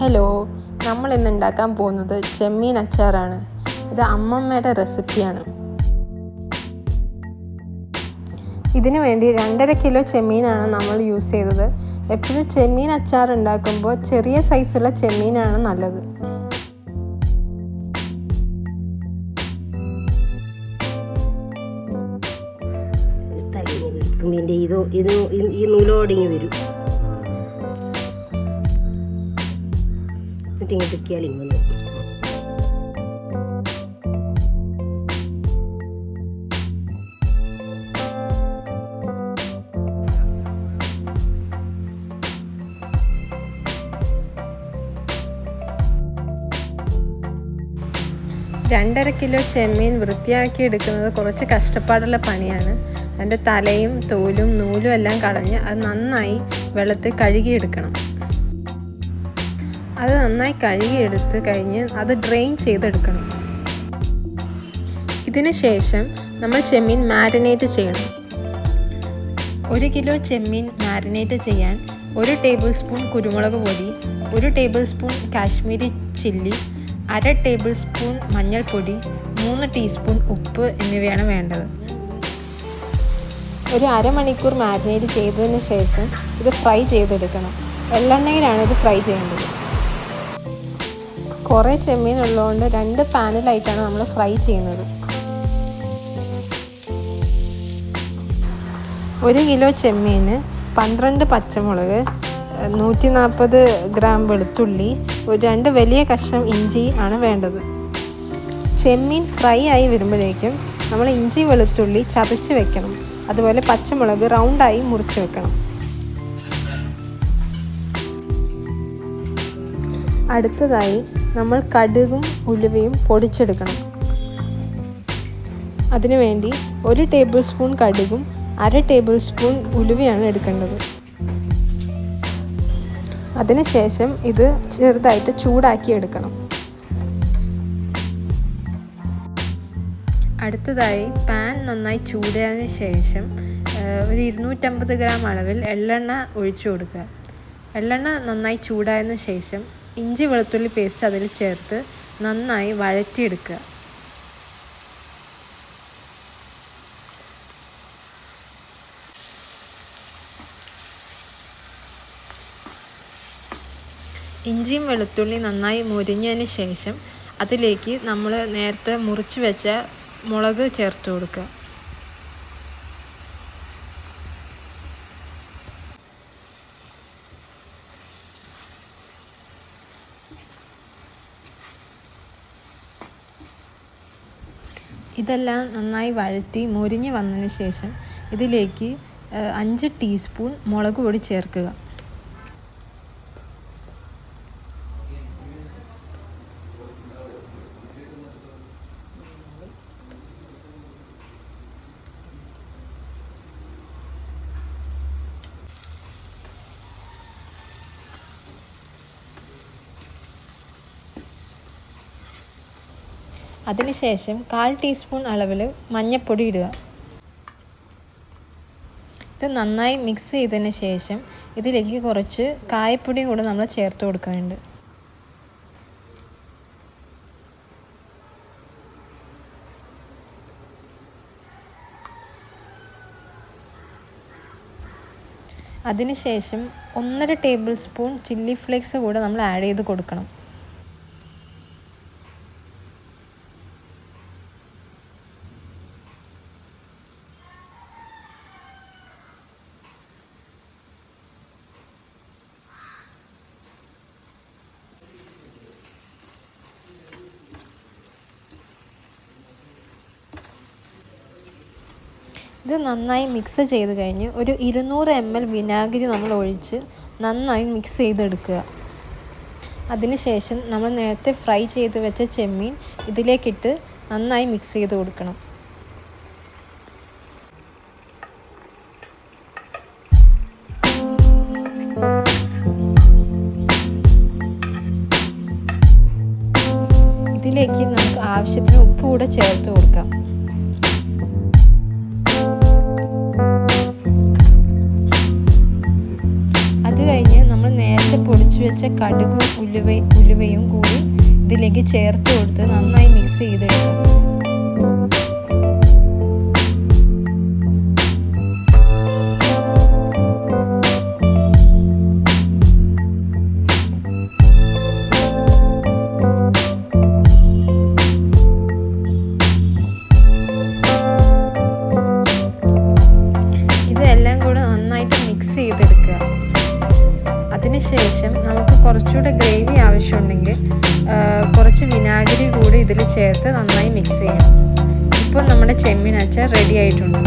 Hello, നമ്മൾ ഇന്ന് ഉണ്ടാക്കാൻ പോകുന്നത് ചെമ്മീൻ അച്ചാറാണ്. ഇത് അമ്മമ്മയുടെ റെസിപ്പിയാണ്. ഇതിനു വേണ്ടി 2.5 കിലോ ചെമ്മീനാണ് നമ്മൾ യൂസ് ചെയ്തത്. എപ്പോഴും ചെമ്മീൻ അച്ചാർ ഉണ്ടാക്കുമ്പോൾ ചെറിയ സൈസുള്ള ചെമ്മീനാണ് നല്ലത്. ഈ നൂലോടിങ്ങി വരും. ഇങ്ങനെ തിക്കിയാൽ ഇങ്ങനെ 2.5 കിലോ ചെമ്മീൻ വൃത്തിയാക്കി എടുക്കുന്നത് കുറച്ച് കഷ്ടപ്പാടുള്ള പണിയാണ്. അതിൻ്റെ തലയും തോലും നൂലും എല്ലാം കളഞ്ഞ് അത് നന്നായി വെള്ളത്തിൽ കഴുകിയെടുക്കണം. അത് നന്നായി കഴുകിയെടുത്ത് കഴിഞ്ഞ് അത് ഡ്രെയിൻ ചെയ്തെടുക്കണം. ഇതിന് ശേഷം നമ്മൾ ചെമ്മീൻ മാരിനേറ്റ് ചെയ്യണം. 1 കിലോ ചെമ്മീൻ മാരിനേറ്റ് ചെയ്യാൻ 1 ടേബിൾ സ്പൂൺ കുരുമുളക് പൊടി, 1 table spoon Kashmiri chilli, 1/2 table spoon മഞ്ഞൾപ്പൊടി, 3 ടീസ്പൂൺ ഉപ്പ് എന്നിവയാണ് വേണ്ടത്. ഒരു അരമണിക്കൂർ മാരിനേറ്റ് ചെയ്തതിന് ശേഷം ഇത് ഫ്രൈ ചെയ്തെടുക്കണം. എള്ളെണ്ണയിലാണ് ഇത് ഫ്രൈ ചെയ്യേണ്ടത്. കുറേ ചെമ്മീൻ ഉള്ളതുകൊണ്ട് 2 പാനിലായിട്ടാണ് നമ്മൾ ഫ്രൈ ചെയ്യുന്നത്. 1 കിലോ ചെമ്മീന് 12 പച്ചമുളക്, 140 ഗ്രാം വെളുത്തുള്ളി, 2 വലിയ കഷ്ണം ഇഞ്ചി ആണ് വേണ്ടത്. ചെമ്മീൻ ഫ്രൈ ആയി വരുമ്പോഴേക്കും നമ്മൾ ഇഞ്ചി വെളുത്തുള്ളി ചതച്ച് വെക്കണം. അതുപോലെ പച്ചമുളക് റൗണ്ടായി മുറിച്ച് വെക്കണം. അടുത്തതായി നമ്മൾ കടുകും ഉലുവയും പൊടിച്ചെടുക്കണം. അതിനുവേണ്ടി 1 ടേബിൾ സ്പൂൺ കടുകും 1/2 ടേബിൾ സ്പൂൺ ഉലുവയാണ് എടുക്കേണ്ടത്. അതിനുശേഷം ഇത് ചെറുതായിട്ട് ചൂടാക്കി എടുക്കണം. അടുത്തതായി പാൻ നന്നായി ചൂടായതിനു ശേഷം ഒരു 250 ഗ്രാം അളവിൽ എള്ളെണ്ണ ഒഴിച്ചു കൊടുക്കുക. എള്ളെണ്ണ നന്നായി ചൂടായതിനു ശേഷം ഇഞ്ചി വെളുത്തുള്ളി പേസ്റ്റ് അതിൽ ചേർത്ത് നന്നായി വഴറ്റിയെടുക്കുക. ഇഞ്ചിയും വെളുത്തുള്ളി നന്നായി മുരിഞ്ഞതിന് ശേഷം അതിലേക്ക് നമ്മൾ നേരത്തെ മുറിച്ച് വെച്ച മുളക് ചേർത്ത് കൊടുക്കുക. ഇതെല്ലാം നന്നായി വഴറ്റി മുരിഞ്ഞ് വന്നതിന് ശേഷം ഇതിലേക്ക് 5 ടീസ്പൂൺ മുളക് പൊടി ചേർക്കുക. അതിനുശേഷം 1/4 ടീസ്പൂൺ അളവിൽ മഞ്ഞൾപ്പൊടി ഇടുക. ഇത് നന്നായി മിക്സ് ചെയ്തതിന് ശേഷം ഇതിലേക്ക് കുറച്ച് കായപ്പൊടിയും കൂടെ നമ്മൾ ചേർത്ത് കൊടുക്കാനുണ്ട്. അതിനുശേഷം 1.5 ടേബിൾ സ്പൂൺ ചില്ലി ഫ്ലേക്സ് കൂടെ നമ്മൾ ആഡ് ചെയ്ത് കൊടുക്കണം. ഇത് നന്നായി മിക്സ് ചെയ്ത് കഴിഞ്ഞ് ഒരു 200 ml വിനാഗിരി നമ്മൾ ഒഴിച്ച് നന്നായി മിക്സ് ചെയ്തെടുക്കുക. അതിനുശേഷം നമ്മൾ നേരത്തെ ഫ്രൈ ചെയ്ത് വെച്ച ചെമ്മീൻ ഇതിലേക്കിട്ട് നന്നായി മിക്സ് ചെയ്ത് കൊടുക്കണം. ഇതിലേക്ക് നമുക്ക് ആവശ്യത്തിന് ഉപ്പ് കൂടെ ചേർത്ത് കൊടുക്കാം. അത് കഴിഞ്ഞ് നമ്മൾ നേരത്തെ പൊടിച്ചു വെച്ച കടുകും ഉലുവയും കൂടി ഇതിലേക്ക് ചേർത്ത് കൊടുത്ത് നന്നായി മിക്സ് ചെയ്തെടുക്കും. ഇതെല്ലാം കൂടെ നന്നായിട്ട് മിക്സ് ചെയ്തെടുക്കുക. അതിനുശേഷം നമുക്ക് കുറച്ചുകൂടെ ഗ്രേവി ആവശ്യമുണ്ടെങ്കിൽ കുറച്ച് വിനാഗിരി കൂടി ഇതിൽ ചേർത്ത് നന്നായി മിക്സ് ചെയ്യണം. ഇപ്പോൾ നമ്മുടെ ചെമ്മീൻ അച്ചാർ റെഡി ആയിട്ടുണ്ട്.